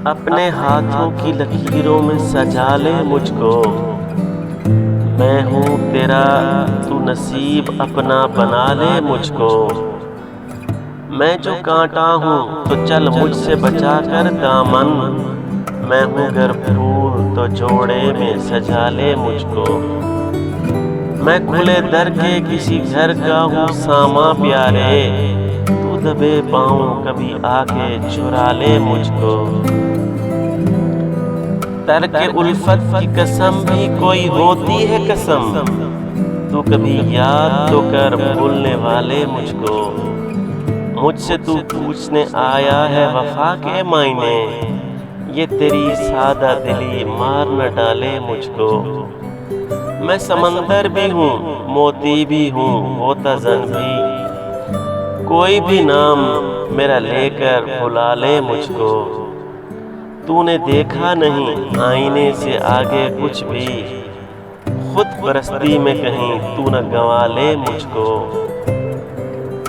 अपने हाथों की लकीरों में सजा ले मुझको। मैं हूँ तेरा, तू नसीब अपना बना ले मुझको। मैं जो कांटा हूँ तो चल मुझसे बचा कर दामन। मैं हूँ गर फूल तो जोड़े में सजा ले मुझको। मैं खुले दर के किसी घर का हूँ सामा प्यारे। तू दबे पाँव कभी आके चुरा ले मुझको। तर्क उल्फत की कसम भी कोई होती है कसम। तू कभी याद तो कर भूलने वाले मुझको। मुझसे तू पूछने आया है वफा के मायने। ये तेरी सादा दिली मार न डाले मुझको। मैं समंदर भी हूँ, मोती भी हूँ, मोतज़न भी। कोई भी नाम मेरा लेकर बुला ले मुझको। तूने देखा नहीं आईने से आगे कुछ भी। खुद परस्ती में कहीं तू न गंवा ले मुझको।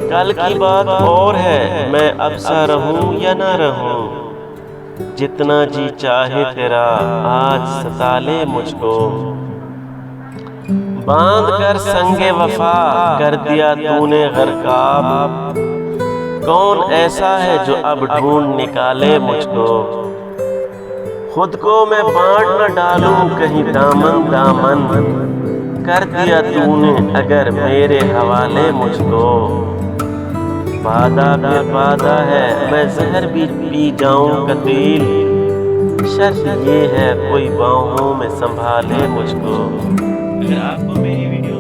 कल की बात और है, मैं अब सा रहूं या ना रहूं। जितना जी चाहे तेरा आज सता ले मुझको। बांध कर संगे वफा कर दिया तूने गरकाब। कौन ऐसा है जो अब ढूंढ निकाले मुझको। खुद को मैं बांट न डालूं कहीं दामन दामन। कर दिया तूने अगर मेरे हवाले मुझको। वादा पे वादा है मैं जहर भी पी जाऊं कतील। शर्त ये है कोई बाहों में संभाले मुझको। अगर आपको मेरी वीडियो